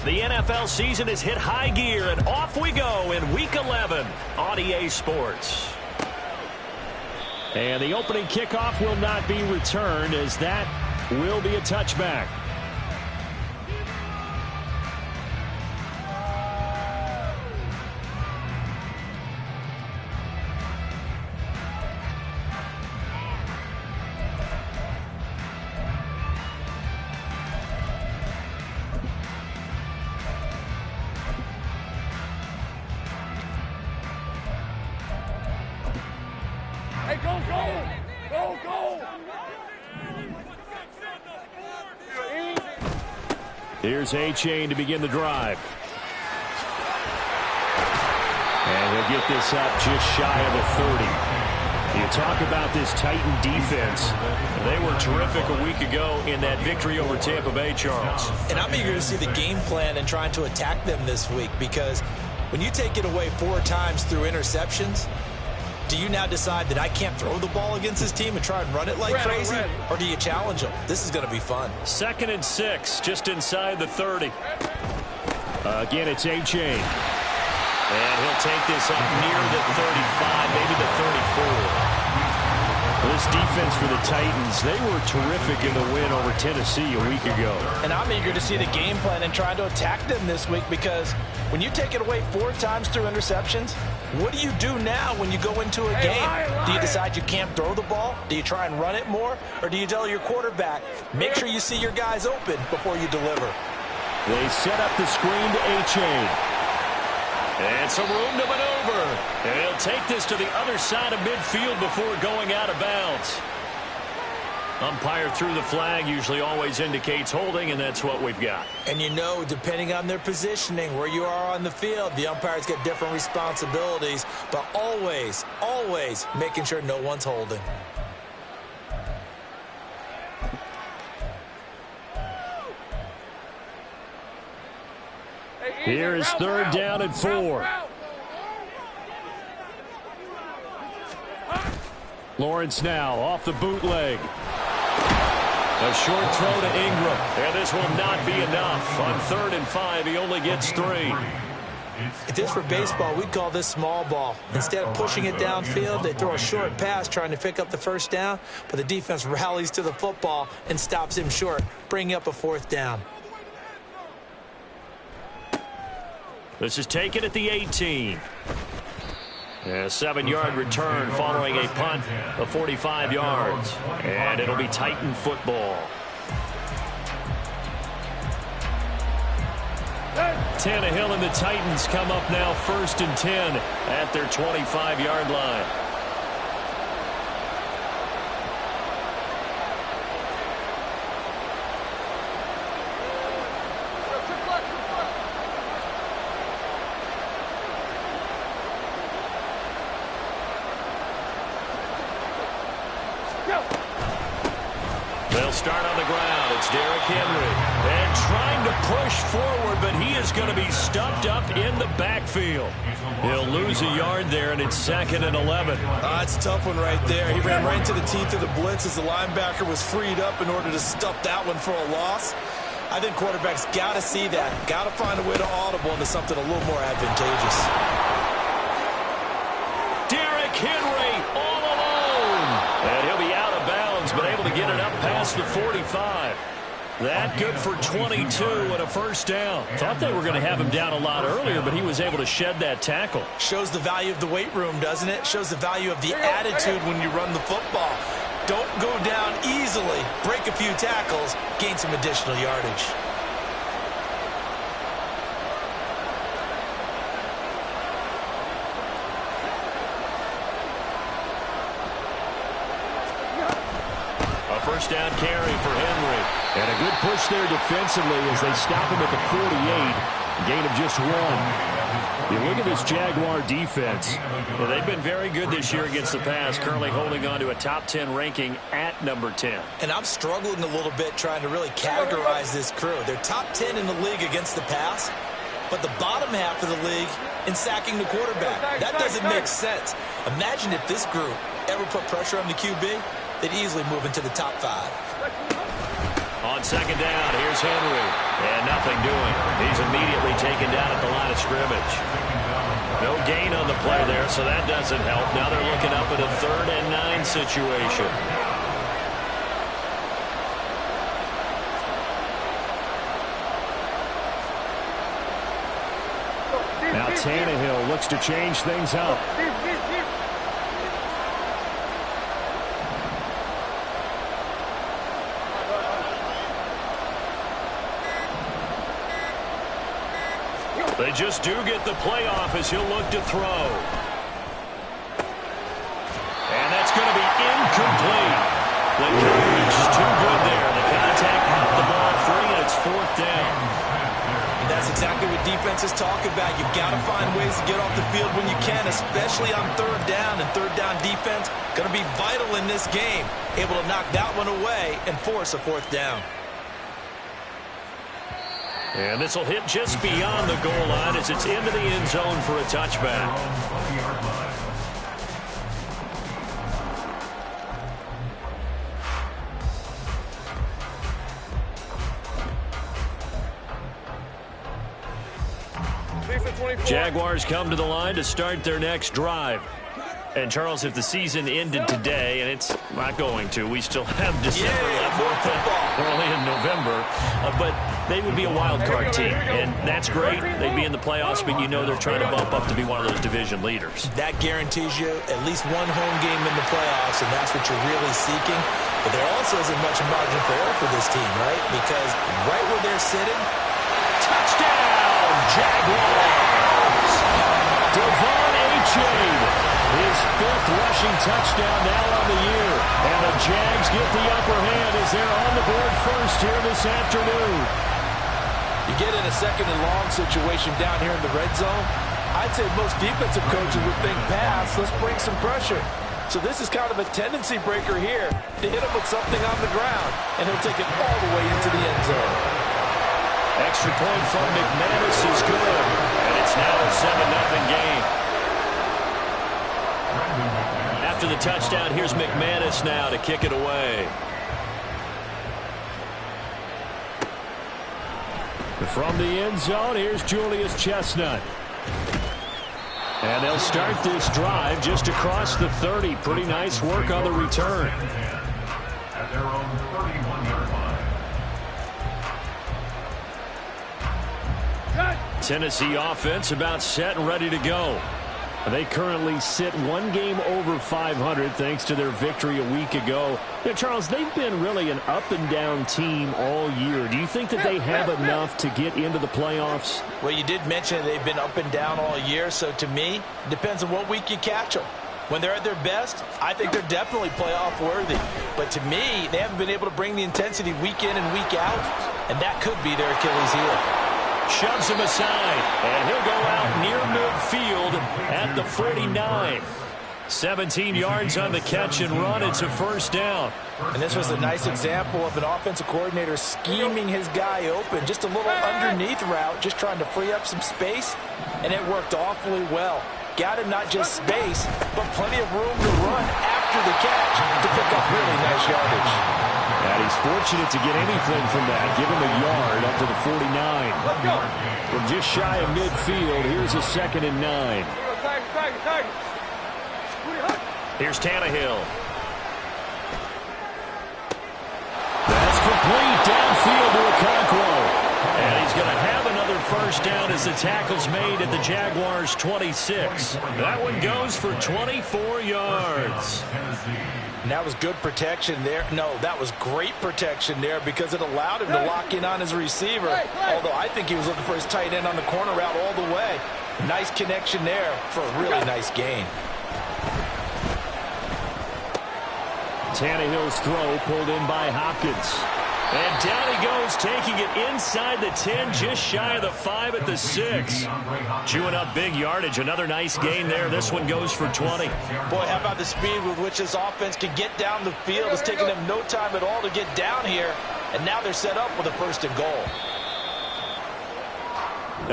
The NFL season has hit high gear, and off we go in Week 11 on EA Sports. And the opening kickoff will not be returned, as that will be a touchback. Here's A-Chain to begin the drive. And he'll get this up just shy of the 30. You talk about this Titan defense. They were terrific a week ago in that victory over Tampa Bay, Charles. And I'm eager to see the game plan and trying to attack them this week, because when you take it away 4 times through interceptions, do you now decide that I can't throw the ball against this team and try and run it like crazy? Or do you challenge them? This is going to be fun. 2nd and 6, just inside the 30. Again, it's A-Chain. And he'll take this up near the 35, maybe the 34. This defense for the Titans, they were terrific in the win over Tennessee a week ago. And I'm eager to see the game plan and trying to attack them this week, because when you take it away 4 times through interceptions, what do you do now when you go into a game? Do you decide you can't throw the ball? Do you try and run it more? Or do you tell your quarterback, make sure you see your guys open before you deliver? They set up the screen to A-Chain. And some room to maneuver. And he'll take this to the other side of midfield before going out of bounds. Umpire threw the flag, usually always indicates holding, and that's what we've got. And you know, depending on their positioning, where you are on the field, the umpires get different responsibilities, but always, always making sure no one's holding. Here is 3rd down and 4. Lawrence now off the bootleg. A short throw to Ingram. And this will not be enough. On 3rd and 5, he only gets 3. If this were baseball, we'd call this small ball. Instead of pushing it downfield, they throw a short pass trying to pick up the 1st down, but the defense rallies to the football and stops him short, bringing up a 4th down. This is taken at the 18. A 7-yard return following a punt of 45 yards. And it'll be Titan football. Tannehill and the Titans come up now 1st and 10 at their 25-yard line. They'll start on the ground. It's Derrick Henry. And trying to push forward, but he is going to be stuffed up in the backfield. He'll lose a yard there, and it's 2nd and 11. It's a tough one right there. He ran right into the teeth of the blitz as the linebacker was freed up in order to stuff that one for a loss. I think quarterbacks got to see that. Got to find a way to audible into something a little more advantageous. Derrick Henry all alone. And he'll be out of bounds, but able to get it up past the 45. That good for 22 and a 1st down. Thought they were going to have him down a lot earlier, but he was able to shed that tackle. Shows the value of the weight room, doesn't it? Shows the value of the attitude when you run the football. Don't go down easily. Break a few tackles. Gain some additional yardage. A 1st down carry for Henry. And a good push there defensively as they stop him at the 48. Gain of just 1. You look at this Jaguar defense. Well, they've been very good this year against the pass, currently holding on to a top 10 ranking at number 10. And I'm struggling a little bit trying to really categorize this crew. They're top 10 in the league against the pass, but the bottom half of the league in sacking the quarterback. That doesn't make sense. Imagine if this group ever put pressure on the QB, they'd easily move into the top 5. On On second down, here's Henry. And nothing doing. He's immediately taken down at the line of scrimmage. No gain on the play there, so that doesn't help. Now they're looking up at a 3rd and 9 situation. Now Tannehill looks to change things up. They just do get the play off as he'll look to throw. And that's going to be incomplete. The coverage too good there. The contact popped the ball free, and it's 4th down. And that's exactly what defenses talk about. You've got to find ways to get off the field when you can, especially on 3rd down. And 3rd down defense going to be vital in this game. Able to knock that one away and force a 4th down. And this will hit just beyond the goal line as it's into the end zone for a touchback. Jaguars come to the line to start their next drive. And, Charles, if the season ended today, and it's not going to, we still have December left. We're only in November. But they would be a wild card team, and that's great. They'd be in the playoffs, but you know they're trying to bump up to be one of those division leaders. That guarantees you at least one home game in the playoffs, and that's what you're really seeking. But there also isn't much margin for error for this team, right? Because right where they're sitting, touchdown, Jaguars! Devon A. His 5th rushing touchdown now on the year. And the Jags get the upper hand as they're on the board first here this afternoon. You get in a 2nd and long situation down here in the red zone, I'd say most defensive coaches would think pass, let's bring some pressure. So this is kind of a tendency breaker here to hit him with something on the ground, and he'll take it all the way into the end zone. Extra point from McManus is good, and it's now a 7-0 game. After the touchdown, here's McManus now to kick it away. From the end zone, here's Julius Chestnut. And they'll start this drive just across the 30. Pretty nice work on the return. At their own 31-yard line. Tennessee offense about set and ready to go. They currently sit one game over 500 thanks to their victory a week ago. Now, Charles, they've been really an up-and-down team all year. Do you think that they have enough to get into the playoffs? Well, you did mention they've been up and down all year, so to me, it depends on what week you catch them. When they're at their best, I think they're definitely playoff worthy. But to me, they haven't been able to bring the intensity week in and week out, and that could be their Achilles heel. Shoves him aside, and he'll go out near midfield at the 49. 17 yards on the catch and run. It's a 1st down. And this was a nice example of an offensive coordinator scheming his guy open. Just a little underneath route, just trying to free up some space, and it worked awfully well. Got him not just space, but plenty of room to run after the catch to pick up really nice yardage. And he's fortunate to get anything from that. Give him a yard up to the 49. From just shy of midfield, here's a 2nd and 9. Here's Tannehill. That's complete downfield to Okonkwo. And he's going to have another 1st down as the tackle's made at the Jaguars' 26. That one goes for 24 yards. And that was good protection there. No, that was great protection there because it allowed him to lock in on his receiver. Although I think he was looking for his tight end on the corner route all the way. Nice connection there for a really nice gain. Tannehill's throw pulled in by Hopkins. And down he goes, taking it inside the 10, just shy of the 5 at the 6. Chewing up big yardage. Another nice gain there. This one goes for 20. Boy, how about the speed with which this offense can get down the field? It's taken them no time at all to get down here. And now they're set up with a 1st and goal.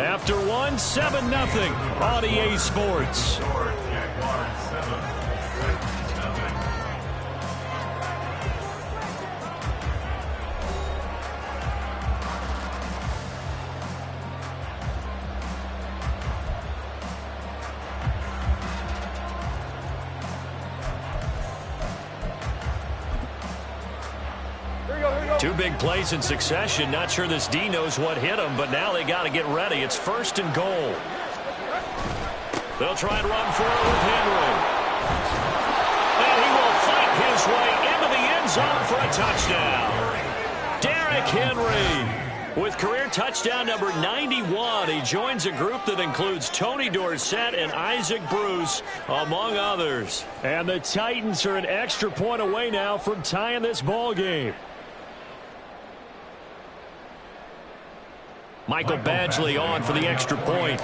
After one, 7-0 on EA Sports. Two big plays in succession. Not sure this D knows what hit him, but now they got to get ready. It's 1st and goal. They'll try and run for it with Henry. And he will fight his way into the end zone for a touchdown. Derrick Henry with career touchdown number 91. He joins a group that includes Tony Dorsett and Isaac Bruce, among others. And the Titans are an extra point away now from tying this ball game. Michael Badgley on for the extra point.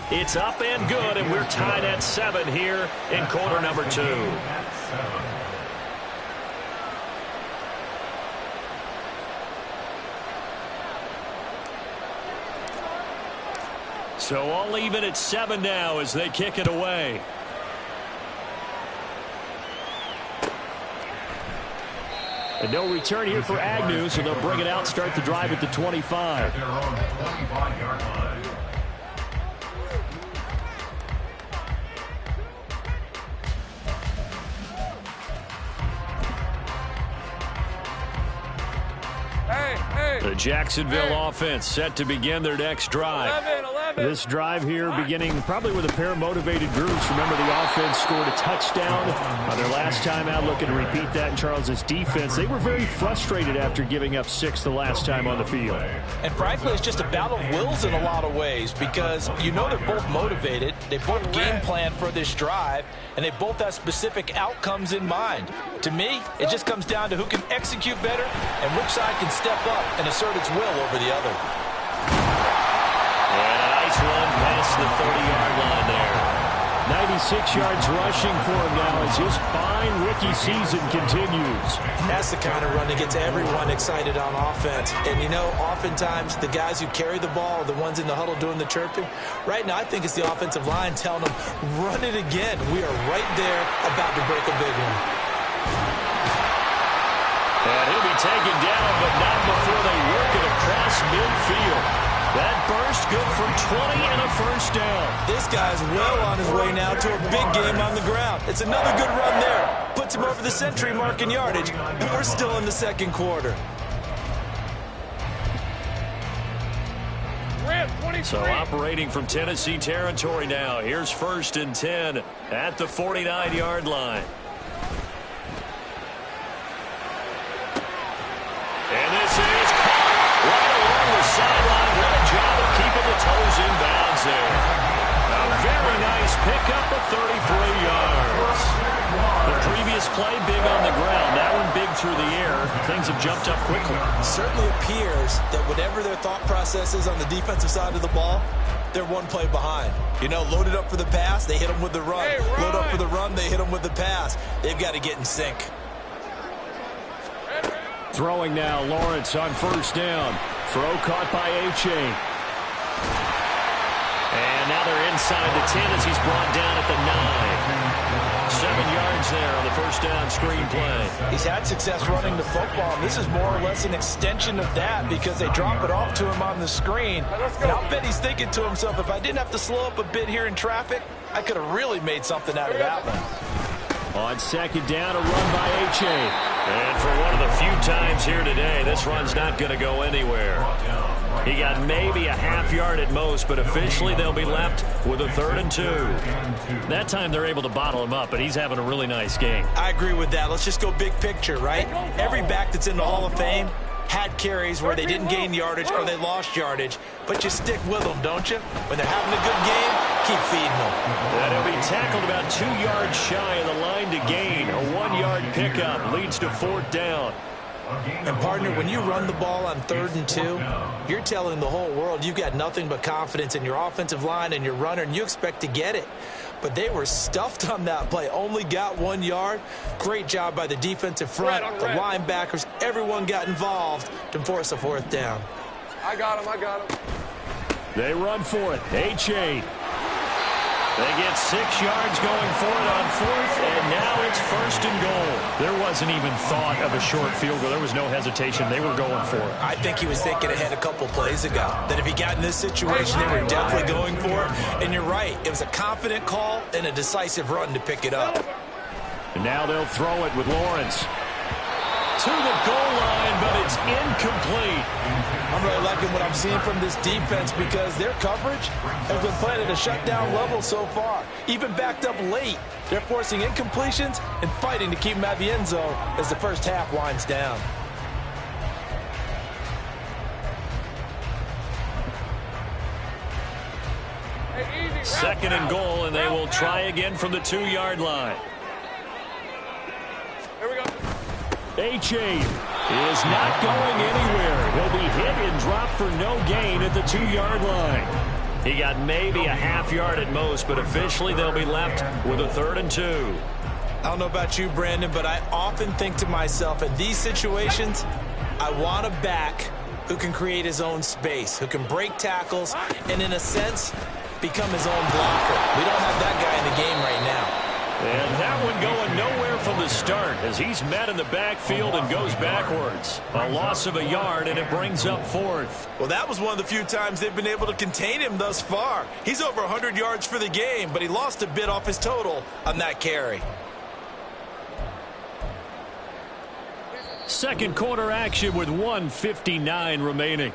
It's up and good, and we're tied at 7 here in quarter number 2. So all even at 7 now as they kick it away. And no return here for Agnew, so they'll bring it out, start the drive at the 25. Their own 25-yard line. The Jacksonville offense set to begin their next drive. 11. This drive here beginning probably with a pair of motivated Bruce. Remember, the offense scored a touchdown on their last time out, looking to repeat that in Charles's defense. They were very frustrated after giving up 6 the last time on the field. And frankly, it's just a battle of wills in a lot of ways because you know they're both motivated. They both game plan for this drive, and they both have specific outcomes in mind. To me, it just comes down to who can execute better and which side can step up and assert its will over the other. And a nice run past the 30-yard line there. 96 yards rushing for him now as his fine rookie season continues. That's the kind of run that gets everyone excited on offense. And, you know, oftentimes the guys who carry the ball are the ones in the huddle doing the chirping. Right now, I think it's the offensive line telling them, run it again. We are right there about to break a big one. And he'll be taken down, but not before they work it across midfield. That burst good for 20 and a first down. This guy's well on his way now to a big game on the ground. It's another good run there. Puts him over the century mark in yardage, and we're still in the second quarter. So operating from Tennessee territory now. Here's 1st and 10 at the 49-yard line. And this is caught right along the sideline. What a job of keeping the toes in bounds there. A very nice pickup of 33 yards. The previous play big on the ground. That one big through the air. Things have jumped up quickly. Certainly appears that whatever their thought process is on the defensive side of the ball, they're one play behind. You know, loaded up for the pass, they hit them with the run. Load up for the run, they hit them with the pass. They've got to get in sync. Throwing now, Lawrence on 1st down. Throw caught by A-Chain. And now they're inside the 10 as he's brought down at the 9. 7 yards there on the first down screen play. He's had success running the football, and this is more or less an extension of that because they drop it off to him on the screen. And I'll bet he's thinking to himself, if I didn't have to slow up a bit here in traffic, I could have really made something out of that one. On 2nd down, a run by A-Chain. And for one of the few times here today, this run's not going to go anywhere. He got maybe a half yard at most, but officially they'll be left with a 3rd and 2. That time they're able to bottle him up, but he's having a really nice game. I agree with that. Let's just go big picture, right? Every back that's in the Hall of Fame had carries where they didn't gain yardage or they lost yardage, but you stick with them, don't you? When they're having a good game, keep feeding them. And he'll be tackled about 2 yards shy of the line to gain. A 1-yard pickup leads to 4th down. And, partner, when you run the ball on 3rd and 2, you're telling the whole world you've got nothing but confidence in your offensive line and your runner, and you expect to get it. But they were stuffed on that play, only got 1 yard. Great job by the defensive front, the linebackers, everyone got involved to force a 4th down. I got him. They run for it. A-Chain. They get 6 yards going for it on 4th, and now it's 1st and goal. There wasn't even thought of a short field goal. There was no hesitation. They were going for it. I think he was thinking ahead a couple plays ago, that if he got in this situation, they were definitely going for it. And you're right. It was a confident call and a decisive run to pick it up. And now they'll throw it with Lawrence. To the goal line, but it's incomplete. I'm really liking what I'm seeing from this defense because their coverage has been playing at a shutdown level so far. Even backed up late, they're forcing incompletions and fighting to keep them at the end zone as the first half winds down. Second and goal, and they will try again from the 2-yard line. Here we go. A-Chain is not going anywhere. He'll be hit and dropped for no gain at the 2-yard line. He got maybe a half yard at most, but officially they'll be left with a 3rd and 2. I don't know about you, Brandon, but I often think to myself, in these situations, I want a back who can create his own space, who can break tackles, and in a sense, become his own blocker. We don't have that guy in the game right now. And that one going nowhere from the start as he's met in the backfield and goes backwards. A loss of a yard, and it brings up 4th. Well, that was one of the few times they've been able to contain him thus far. He's over 100 yards for the game, but he lost a bit off his total on that carry. Second quarter action with 1:59 remaining.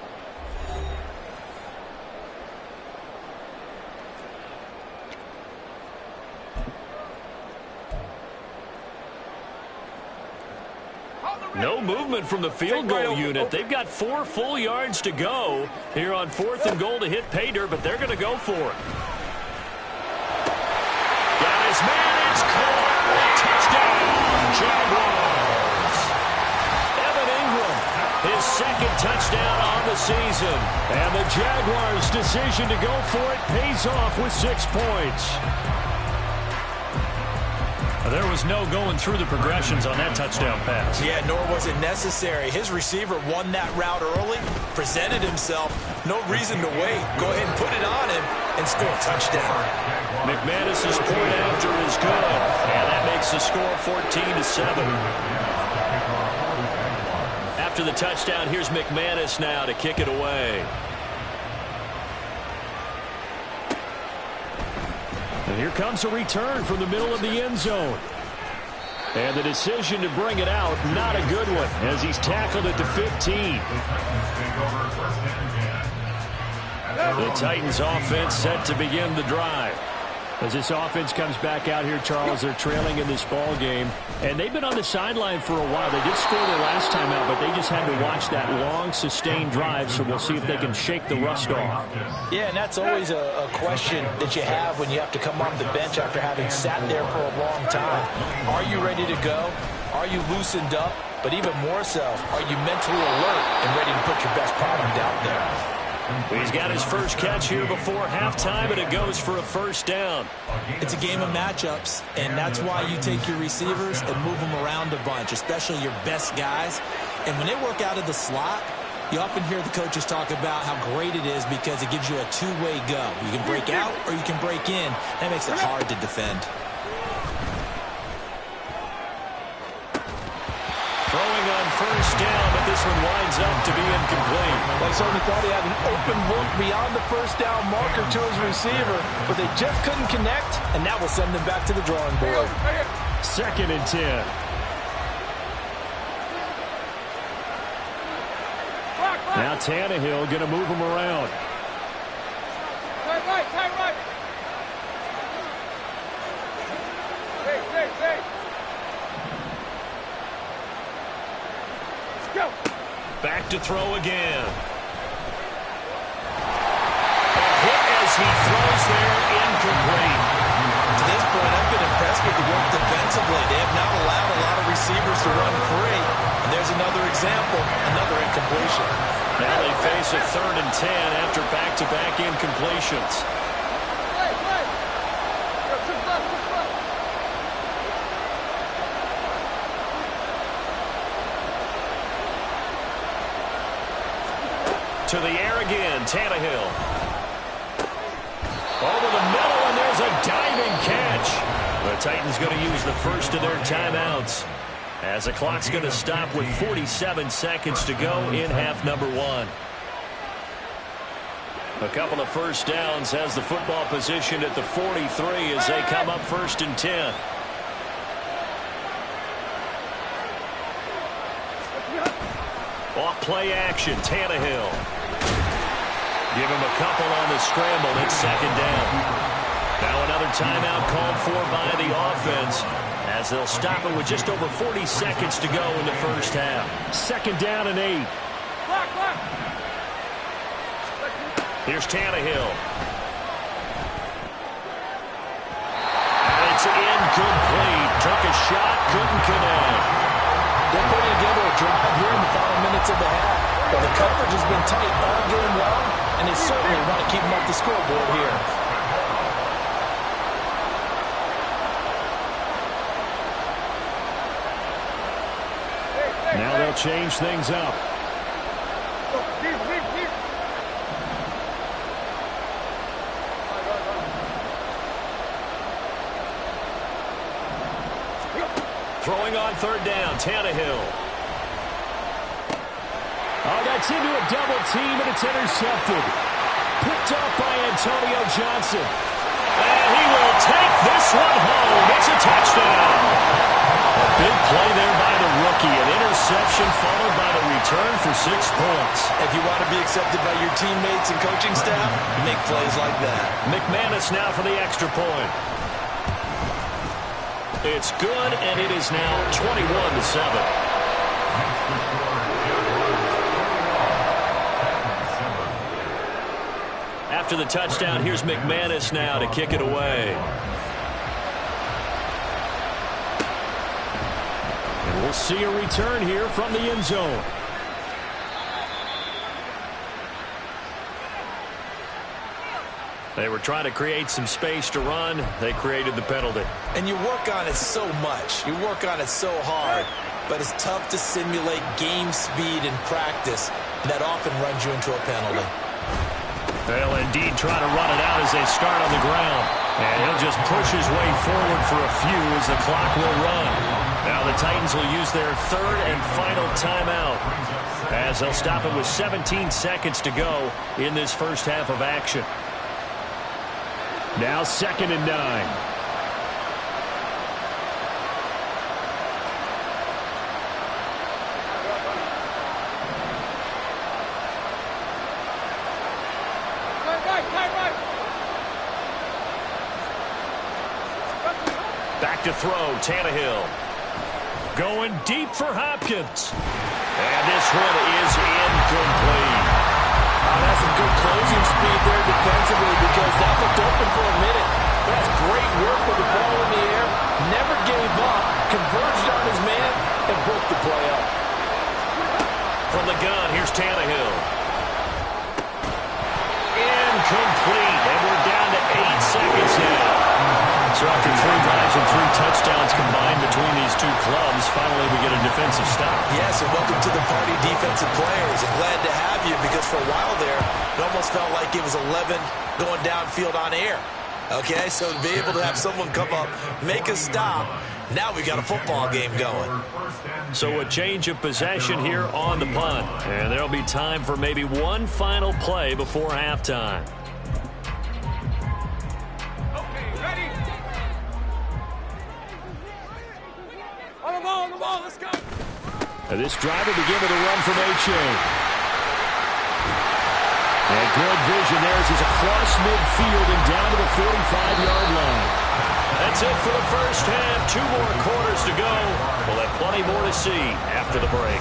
No movement from the field goal unit. They've got 4 full yards to go here on 4th and goal to hit pay dirt, but they're going to go for it. Got his man. It's caught. Touchdown, Jaguars. Evan Ingram, his 2nd touchdown on the season. And the Jaguars' decision to go for it pays off with 6 points. There was no going through the progressions on that touchdown pass. Yeah, nor was it necessary. His receiver won that route early, presented himself. No reason to wait. Go ahead and put it on him and score a touchdown. McManus's point after is good. And that makes the score 14-7. After the touchdown, here's McManus now to kick it away. And here comes a return from the middle of the end zone. And the decision to bring it out, not a good one, as he's tackled at the 15. The Titans offense set to begin the drive. As this offense comes back out here, Charles, they're trailing in this ball game. And they've been on the sideline for a while. They did score their last time out, but they just had to watch that long, sustained drive. So we'll see if they can shake the rust off. Yeah, and that's always a question that you have when you have to come off the bench after having sat there for a long time. Are you ready to go? Are you loosened up? But even more so, are you mentally alert and ready to put your best product out there? He's got his first catch here before halftime, and it goes for a 1st down. It's a game of matchups, and that's why you take your receivers and move them around a bunch, especially your best guys. And when they work out of the slot, you often hear the coaches talk about how great it is because it gives you a two-way go. You can break out or you can break in. That makes it hard to defend. Throwing on 1st down, but this one winds up to be incomplete. Well, he certainly thought he had an open look beyond the 1st down marker to his receiver, but they just couldn't connect, and that will send them back to the drawing board. 2nd and 10. Now Tannehill going to move him around. Right. Hey. Go. Back to throw again. A hit as he throws there, incomplete. To this point, I've been impressed with the work defensively. They have not allowed a lot of receivers to run free. And there's another example, another incompletion. Now they face a 3rd and 10 after back-to-back incompletions. To the air again, Tannehill. Over the middle, and there's a diving catch. The Titans going to use the first of their timeouts, as the clock's going to stop with 47 seconds to go in half number 1. A couple of 1st downs has the football position at the 43 as they come up 1st and 10. Off play action, Tannehill. Give him a couple on the scramble. It's second down. Now another timeout called for by the offense as they'll stop it with just over 40 seconds to go in the first half. Second down and 8. Here's Tannehill. And it's incomplete. Took a shot, couldn't connect. They're putting together a drive here in the final minutes of the half. But the coverage has been tight all game long, and they certainly want to keep them off the scoreboard here. Now they'll change things up. Throwing on third down, Tannehill. Oh, that's into a double team, and it's intercepted. Picked up by Antonio Johnson. And he will take this one home. It's a touchdown. A big play there by the rookie. An interception followed by the return for 6 points. If you want to be accepted by your teammates and coaching staff, make plays like that. McManus now for the extra point. It's good, and it is now 21-7. After the touchdown, here's McManus now to kick it away. And we'll see a return here from the end zone. They were trying to create some space to run. They created the penalty. And you work on it so much. You work on it so hard. But it's tough to simulate game speed in practice. That often runs you into a penalty. They'll indeed try to run it out as they start on the ground. And he'll just push his way forward for a few as the clock will run. Now the Titans will use their third and final timeout as they'll stop it with 17 seconds to go in this first half of action. Now 2nd and 9. Back to throw, Tannehill. Going deep for Hopkins. And this one is incomplete. That's some good closing speed there defensively because that looked open for a minute. That's great work with the ball in the air. Never gave up. Converged on his man and broke the play up. From the gun, here's Tannehill. Incomplete. And we're down to 8 seconds now. So after 3 drives and 3 touchdowns combined between these two clubs, finally we get a defensive stop. Yes, and welcome to the party, defensive players. And glad to have you because for a while there, it almost felt like it was 11 going downfield on air. Okay, so to be able to have someone come up, make a stop, now we got a football game going. So a change of possession here on the punt. And there'll be time for maybe one final play before halftime. Let's go. This drive will begin with a run from A-Chain. And good vision there as he's across midfield and down to the 45-yard line. That's it for the first half. 2 more quarters to go. We'll have plenty more to see after the break.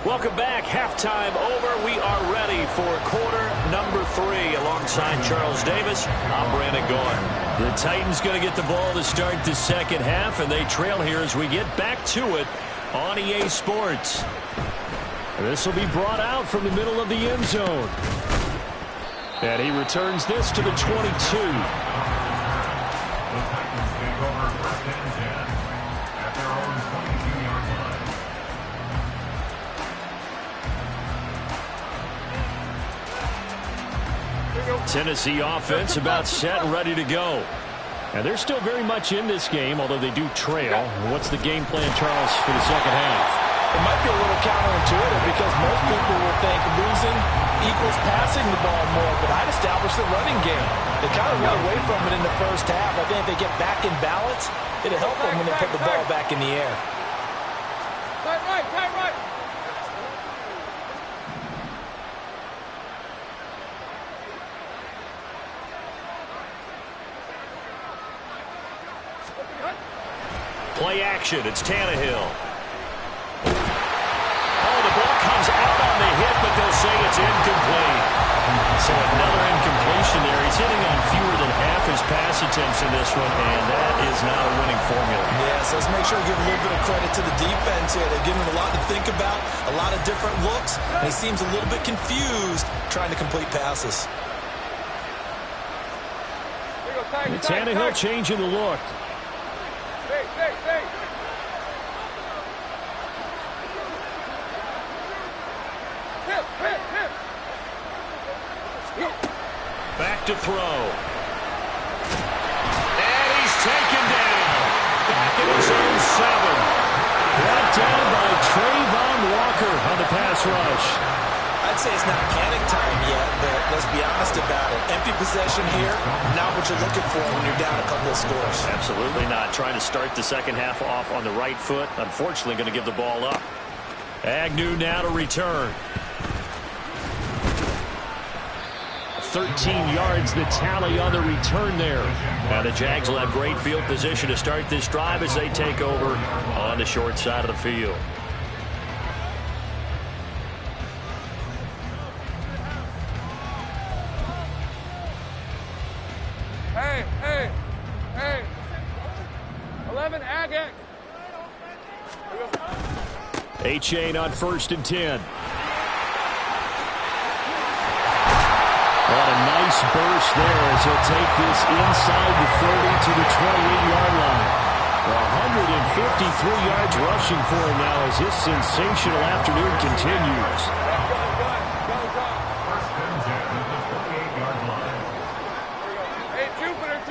Welcome back. Halftime over. We are ready for quarter number 3. Alongside Charles Davis, I'm Brandon Gaughan. The Titans going to get the ball to start the second half, and they trail here as we get back to it on EA Sports. This will be brought out from the middle of the end zone. And he returns this to the 22. Tennessee offense about set and ready to go. And they're still very much in this game, although they do trail. What's the game plan, Charles, for the second half? It might be a little counterintuitive because most people will think losing equals passing the ball more, but I'd establish the running game. They kind of run away from it in the first half. I think if they get back in balance, it'll help them when they put the ball back in the air. Right. Play action. It's Tannehill. Oh, the ball comes out on the hit, but they'll say it's incomplete. So another incompletion there. He's hitting on fewer than half his pass attempts in this one, and that is not a winning formula. Yes, let's make sure we give a little bit of credit to the defense here. They're giving him a lot to think about, a lot of different looks, and he seems a little bit confused trying to complete passes. And Tannehill changing the look. Back to throw. And he's taken down. Back in his own 7. Brought down by Trayvon Walker on the pass rush. I'd say it's not panic time yet, but let's be honest about it. Empty possession here, not what you're looking for when you're down a couple of scores. Absolutely not. Trying to start the second half off on the right foot. Unfortunately, going to give the ball up. Agnew now to return. 13 yards the tally on the return there. Now the Jags will have great field position to start this drive as they take over on the short side of the field. Hey. 11, Agate. A-Chain on 1st and 10. What a nice burst there as he'll take this inside the 30 to the 28-yard line. 153 yards rushing for him now as his sensational afternoon continues. Hey, Jupiter.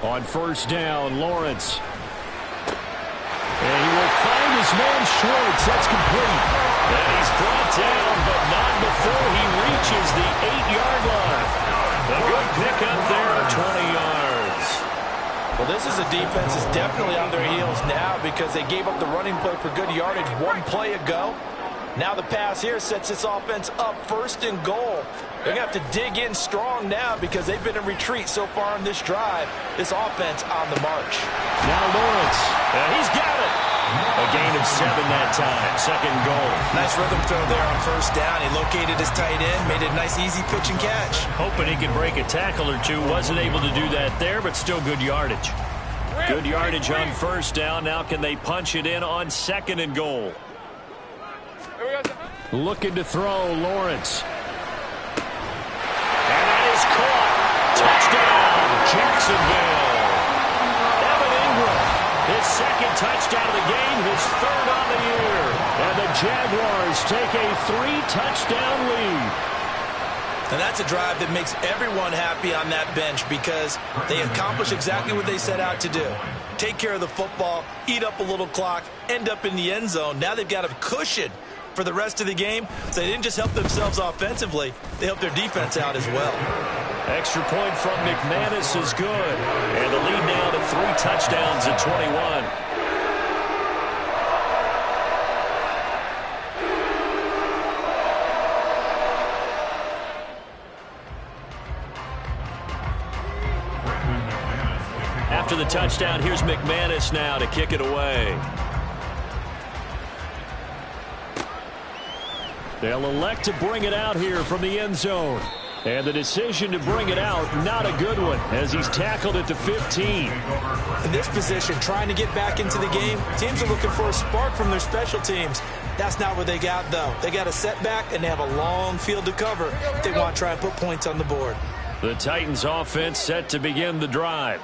On 1st down, Lawrence. And he will find his man Schwartz. That's complete. And he's brought down, but not before he reaches the 8-yard line. A good pickup there of 20 yards. Well, this is a defense that's definitely on their heels now because they gave up the running play for good yardage one play ago. Now the pass here sets this offense up 1st and goal. They're going to have to dig in strong now because they've been in retreat so far in this drive. This offense on the march. Now Lawrence. He's got it. A gain of 7 that time. 2nd goal. Nice rhythm throw there on 1st down. He located his tight end, made it a nice easy pitch and catch. Hoping he could break a tackle or two. Wasn't able to do that there, but still good yardage. Good yardage on 1st down. Now can they punch it in on 2nd and goal? Looking to throw, Lawrence. And that is caught. Touchdown, Jacksonville. Evan Ingram, his 2nd touchdown of the game, his 3rd on the year. And the Jaguars take a 3-touchdown lead. And that's a drive that makes everyone happy on that bench because they accomplish exactly what they set out to do. Take care of the football, eat up a little clock, end up in the end zone. Now they've got a cushion for the rest of the game. So they didn't just help themselves offensively, they helped their defense out as well. Extra point from McManus is good. And the lead now to 3 touchdowns at 21. After the touchdown, here's McManus now to kick it away. They'll elect to bring it out here from the end zone. And the decision to bring it out, not a good one, as he's tackled at the 15. In this position, trying to get back into the game, teams are looking for a spark from their special teams. That's not what they got, though. They got a setback, and they have a long field to cover if they want to try and put points on the board. The Titans offense set to begin the drive.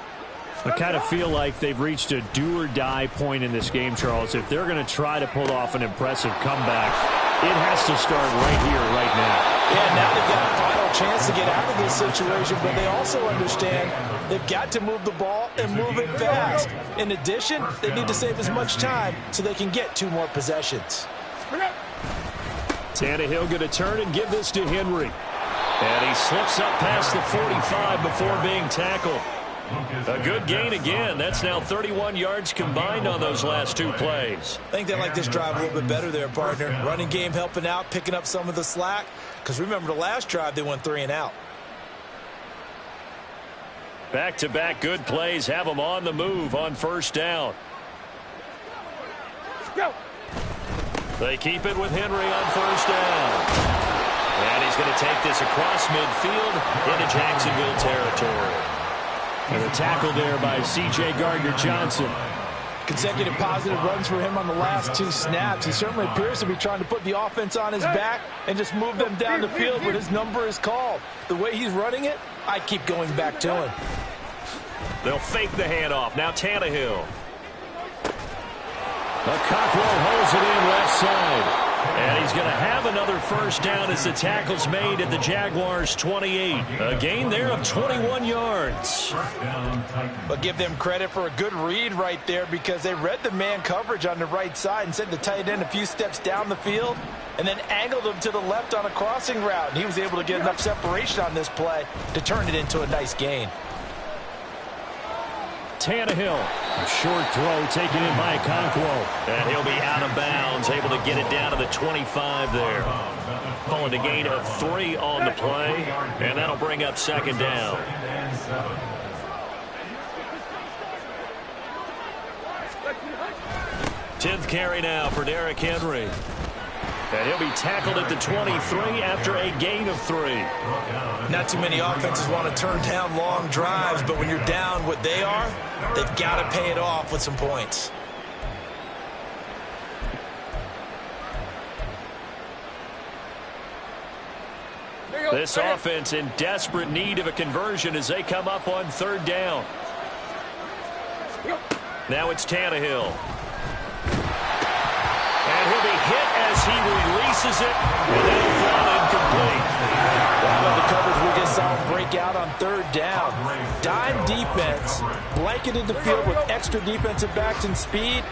I kind of feel like they've reached a do-or-die point in this game, Charles. If they're going to try to pull off an impressive comeback, it has to start right here, right now. Yeah, now they've got a final a chance to get out of this situation, but they also understand they've got to move the ball and move it fast. In addition, they need to save as much time so they can get 2 more possessions. Tannehill going to turn and give this to Henry. And he slips up past the 45 before being tackled. A good gain again. That's now 31 yards combined on those last 2 plays. I think they like this drive a little bit better there, partner. Running game helping out, picking up some of the slack. Because remember, the last drive, they went 3 and out. Back-to-back good plays have them on the move on first down. Go. They keep it with Henry on first down. And he's going to take this across midfield into Jacksonville territory. And a tackle there by C.J. Gardner-Johnson. Consecutive positive runs for him on the last 2 snaps. He certainly appears to be trying to put the offense on his back and just move them down the field when his number is called. The way he's running it, I keep going back to him. They'll fake the handoff. Now Tannehill. Cockrell holds it in left side. And he's going to have another first down as the tackle's made at the Jaguars' 28. A gain there of 21 yards. But give them credit for a good read right there because they read the man coverage on the right side and sent the tight end a few steps down the field and then angled him to the left on a crossing route. And he was able to get enough separation on this play to turn it into a nice gain. Tannehill, a short throw taken in by Okonkwo. And he'll be out of bounds, able to get it down to the 25 there. Calling a gain of 3 on the play, and that'll bring up second down. Tenth carry now for Derrick Henry. And he'll be tackled at the 23 after a gain of 3. Not too many offenses want to turn down long drives, but when you're down what they are, they've got to pay it off with some points. This offense in desperate need of a conversion as they come up on third down. Now it's Tannehill. And he'll be hit as he releases it, and that'll fall incomplete. How about the coverage we just saw him break out on third down? Dime defense, blanketed the field with extra defensive backs and speed,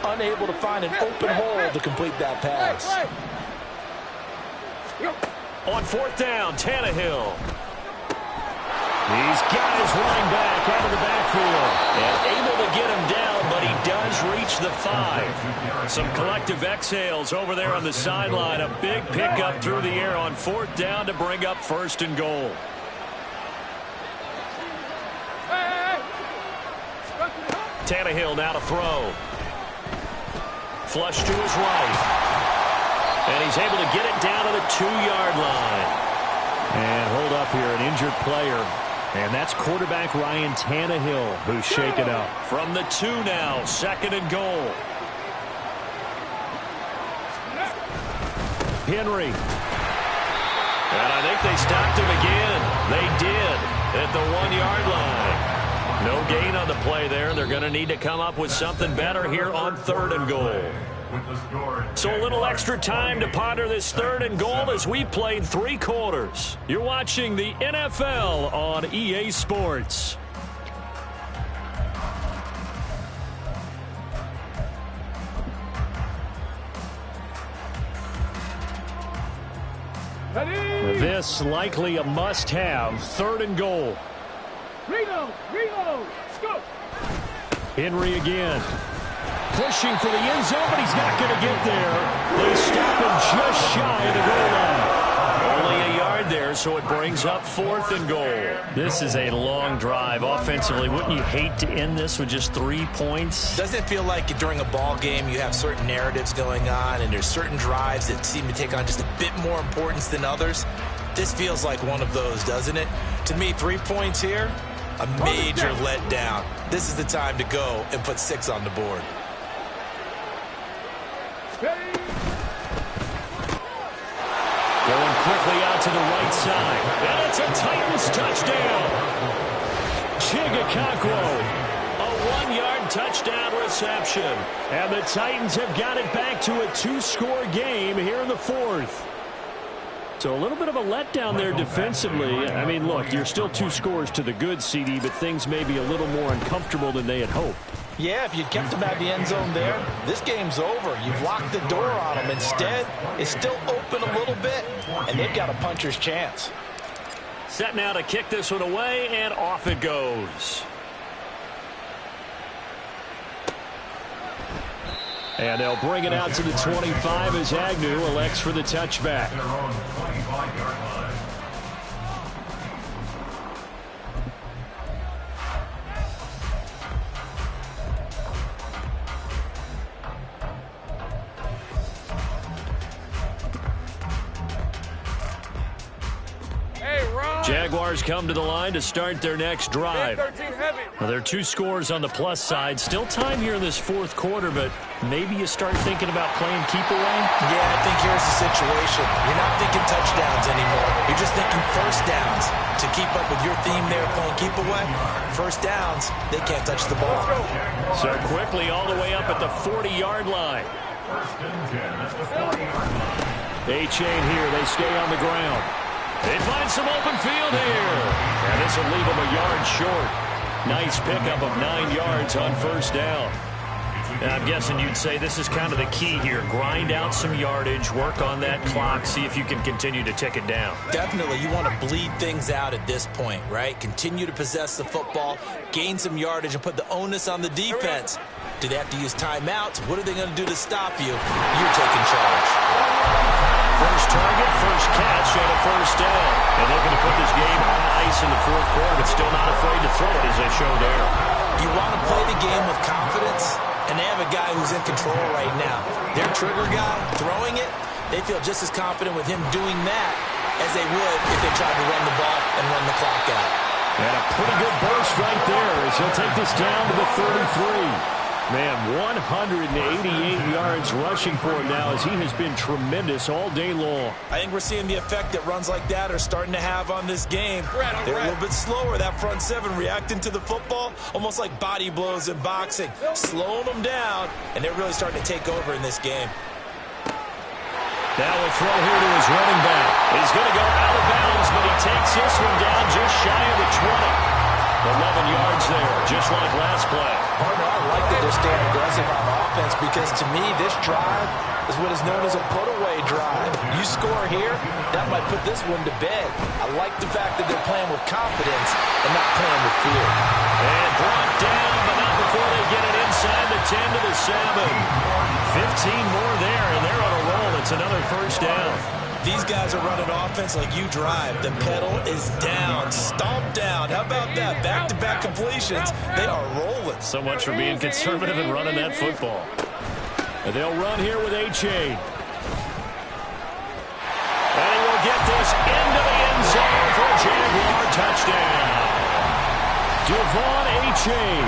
unable to find an open hole to complete that pass. On fourth down, Tannehill. He's got his running back out of the backfield and able to get him down, but he does reach the 5. Some collective exhales over there on the sideline. A big pickup through the air on fourth down to bring up first and goal. Tannehill now to throw. Flush to his right. And he's able to get it down to the 2-yard line. And hold up here, an injured player. And that's quarterback Ryan Tannehill who's shaken up. From the 2 now, second and goal. Henry. And I think they stopped him again. They did at the 1-yard line. No gain on the play there. They're going to need to come up with something better here on third and goal. So a little extra time to ponder this third and goal as we played 3 quarters. You're watching the NFL on EA Sports. This likely a must-have third and goal. Reload, let's go. Henry again. Pushing for the end zone, but he's not going to get there. They stop him just shy of the goal line. Only a yard there, so it brings up fourth and goal. This is a long drive offensively. Wouldn't you hate to end this with just 3 points? Doesn't it feel like during a ball game you have certain narratives going on and there's certain drives that seem to take on just a bit more importance than others? This feels like one of those, doesn't it? To me, 3 points here, a major letdown. This is the time to go and put 6 on the board. Going quickly out to the right side. And it's a Titans touchdown. Okonkwo, a 1-yard touchdown reception. And the Titans have got it back to a 2-score game here in the fourth. So a little bit of a letdown there defensively. I mean, look, you're still 2 scores to the good, CD, but things may be a little more uncomfortable than they had hoped. Yeah, if you kept them at the end zone there, this game's over. You've locked the door on them. Instead, it's still open a little bit, and they've got a puncher's chance. Set now to kick this one away, and off it goes. And they'll bring it out to the 25 as Agnew elects for the touchback. Jaguars come to the line to start their next drive. Well, there are 2 scores on the plus side. Still time here in this 4th quarter, but maybe you start thinking about playing keep away? Yeah, I think here's the situation. You're not thinking touchdowns anymore. You're just thinking first downs. To keep up with your theme there, playing keep away, first downs, they can't touch the ball. So quickly all the way up at the 40-yard line. A-chain here. They stay on the ground. They find some open field here. And this will leave them a yard short. Nice pickup of 9 yards on first down. And I'm guessing you'd say this is kind of the key here. Grind out some yardage, work on that clock, see if you can continue to tick it down. Definitely. You want to bleed things out at this point, right? Continue to possess the football, gain some yardage, and put the onus on the defense. Do they have to use timeouts? What are they going to do to stop you? You're taking charge. First target, first catch, and a first down. And looking to put this game on ice in the 4th quarter, but still not afraid to throw it as they show there. You want to play the game with confidence, and they have a guy who's in control right now. Their trigger guy, throwing it, they feel just as confident with him doing that as they would if they tried to run the ball and run the clock out. And a pretty good burst right there as he'll take this down to the 33. Man, 188 yards rushing for him now as he has been tremendous all day long. I think we're seeing the effect that runs like that are starting to have on this game. They're a little bit slower, that front 7, reacting to the football, almost like body blows in boxing, slowing them down, and they're really starting to take over in this game. Now a throw here to his running back. He's going to go out of bounds, but he takes this one down just shy of the 20. 11 yards there, just like last play. Partner, I like that they're staying aggressive on offense because, to me, this drive is what is known as a put-away drive. You score here, that might put this one to bed. I like the fact that they're playing with confidence and not playing with fear. And brought down, but not before they get it inside the 10 to the 7. 15 more there, and they're on a roll. It's another first down. These guys are running offense like you drive. The pedal is down, stomped down. How about that? Back-to-back completions. They are rolling. So much for being conservative and running that football. And they'll run here with A-chain. And he will get this into the end zone for a Jaguar touchdown. Devon A-chain.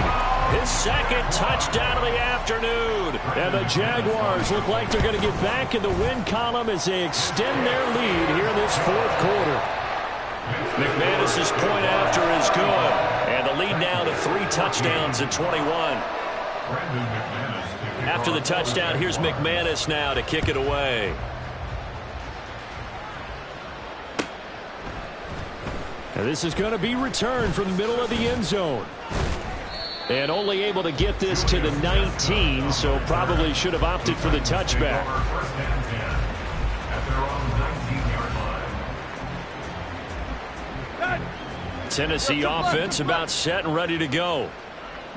His 2nd touchdown of the afternoon. And the Jaguars look like they're going to get back in the win column as they extend their lead here in this 4th quarter. McManus's point after is good. And the lead now to 3 touchdowns at 21. After the touchdown, here's McManus now to kick it away. And this is going to be returned from the middle of the end zone. And only able to get this to the 19, so probably should have opted for the touchback. Tennessee offense about set and ready to go.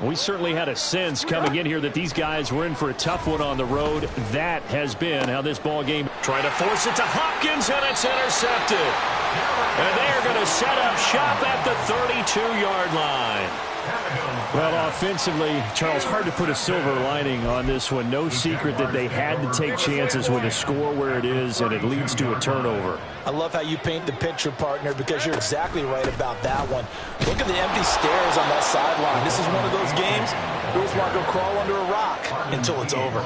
We certainly had a sense coming in here that these guys were in for a tough one on the road. That has been how this ball game. Trying to force it to Hopkins, and it's intercepted. And they are going to set up shop at the 32-yard line. Well, offensively, Charles, hard to put a silver lining on this one. No secret that they had to take chances with a score where it is, and it leads to a turnover. I love how you paint the picture, partner, because you're exactly right about that one. Look at the empty stairs on that sideline. This is one of those games you just want to go crawl under a rock until it's over.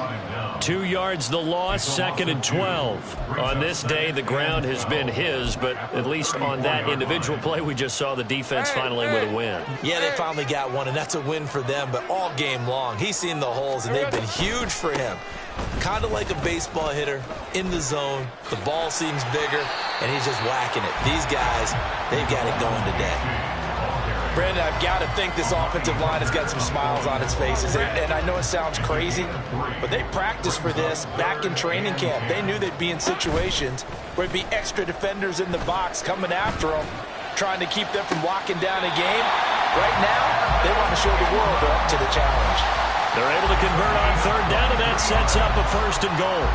2 yards the loss, 2nd and 12. On this day, the ground has been his, but at least on that individual play, we just saw the defense finally with a win. Yeah, they finally got one, and that's a win for them, but all game long, he's seen the holes, and they've been huge for him. Kind of like a baseball hitter in the zone. The ball seems bigger. and he's just whacking it. These guys, they've got it going today. Brandon, I've got to think this offensive line has got some smiles on its faces. And I know it sounds crazy, but they practiced for this back in training camp. They knew they'd be in situations where there'd be extra defenders in the box coming after them, trying to keep them from locking down a game. Right now, they want to show the world they're up to the challenge. They're able to convert on third down, and that sets up a 1st and goal.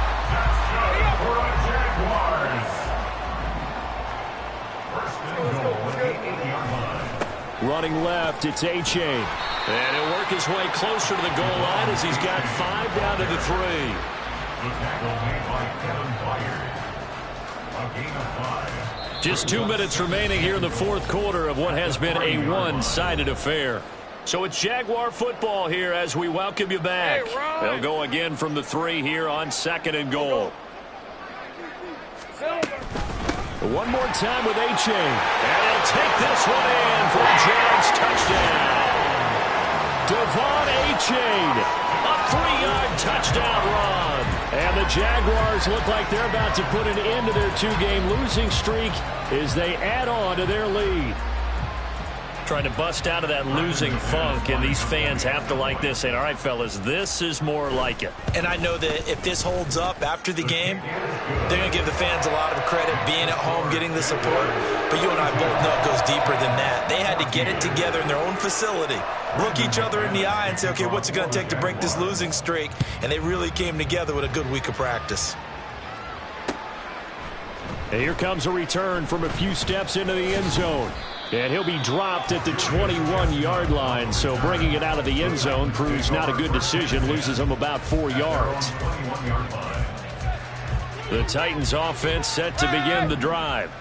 Running left, it's A-Chain. And he'll work his way closer to the goal line as he's got 5 down to the 3. Just 2 minutes remaining here in the 4th quarter of what has been a one-sided affair. So it's Jaguar football here as we welcome you back. They'll go again from the 3 here on 2nd and goal. One more time with A-Chain. And he'll take this one in for a Jags touchdown. Devon A-Chain, a 3-yard touchdown run. And the Jaguars look like they're about to put an end to their 2-game losing streak as they add on to their lead. Trying to bust out of that losing funk, and these fans have to like this. And all right, fellas, this is more like it. And I know that if this holds up after the game, they're going to give the fans a lot of credit being at home, getting the support. But you and I both know it goes deeper than that. They had to get it together in their own facility, look each other in the eye and say, okay, what's it going to take to break this losing streak? And they really came together with a good week of practice. And here comes a return from a few steps into the end zone. And he'll be dropped at the 21-yard line, so bringing it out of the end zone proves not a good decision, loses him about 4 yards. The Titans offense set to begin the drive.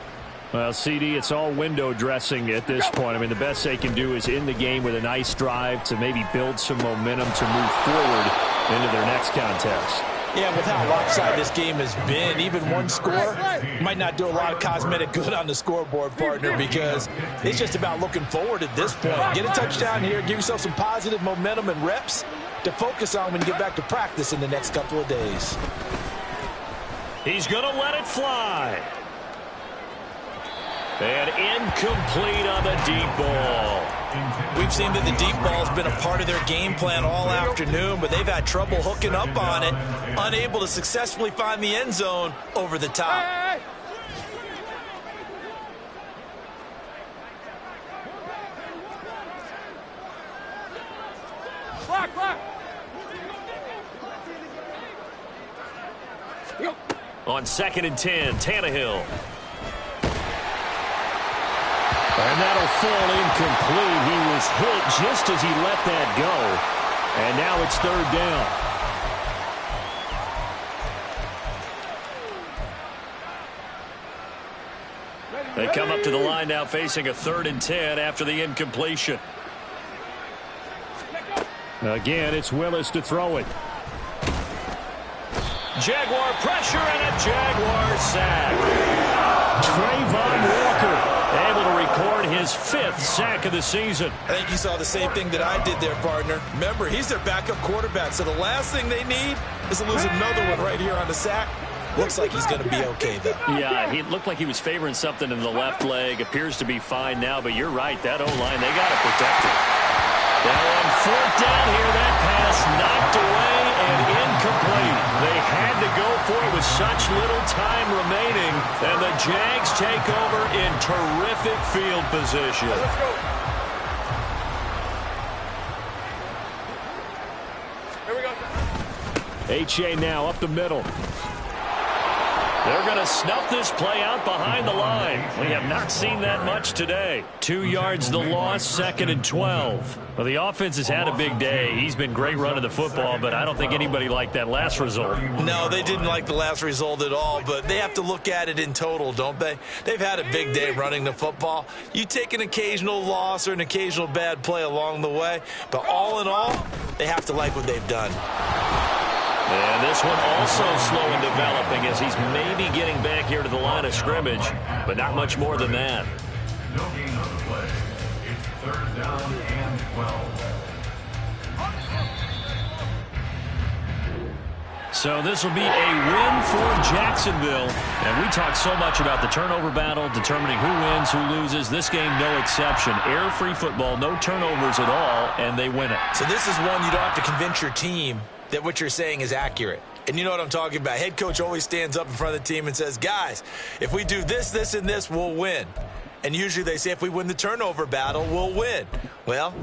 Well, CD, it's all window dressing at this point. I mean, the best they can do is end the game with a nice drive to maybe build some momentum to move forward into their next contest. Yeah, with how lopsided this game has been, even one score might not do a lot of cosmetic good on the scoreboard, partner, because it's just about looking forward at this point. Get a touchdown here, give yourself some positive momentum and reps to focus on when you get back to practice in the next couple of days. He's going to let it fly. And incomplete on the deep ball. We've seen that the deep ball has been a part of their game plan all afternoon, but they've had trouble hooking up on it, unable to successfully find the end zone over the top. Hey! Block. On 2nd and 10, Tannehill. And that'll fall incomplete. He was hit just as he let that go. And now it's 3rd down. They come up to the line now facing a 3rd and 10 after the incompletion. Again, it's Willis to throw it. Jaguar pressure and a Jaguar sack. Trayvon Walker able to record his 5th sack of the season. I think you saw the same thing that I did there, partner. Remember, he's their backup quarterback, so the last thing they need is to lose another one right here on the sack. Looks like he's going to be okay, though. Yeah, he looked like he was favoring something in the left leg. Appears to be fine now, but you're right. That O-line, they got to protect him. Now on 4th down here, that pass knocked away and incomplete. They had to go for it with such little time remaining, and the Jags take over in terrific field position. Let's go. Here we go. H.A. now up the middle. They're going to snuff this play out behind the line. We have not seen that much today. 2 yards the loss, 2nd and 12. Well, the offense has had a big day. He's been great running the football, but I don't think anybody liked that last result. No, they didn't like the last result at all, but they have to look at it in total, don't they? They've had a big day running the football. You take an occasional loss or an occasional bad play along the way, but all in all, they have to like what they've done. And this one also slow in developing as he's maybe getting back here to the line of scrimmage, but not much more than that. No gain on the play. It's 3rd down and 12. So this will be a win for Jacksonville. And we talked so much about the turnover battle, determining who wins, who loses. This game, no exception. Error-free football, no turnovers at all, and they win it. So this is one you don't have to convince your team that what you're saying is accurate. And you know what I'm talking about. Head coach always stands up in front of the team and says, guys, if we do this, this, and this, we'll win. And usually they say if we win the turnover battle, we'll win. Well,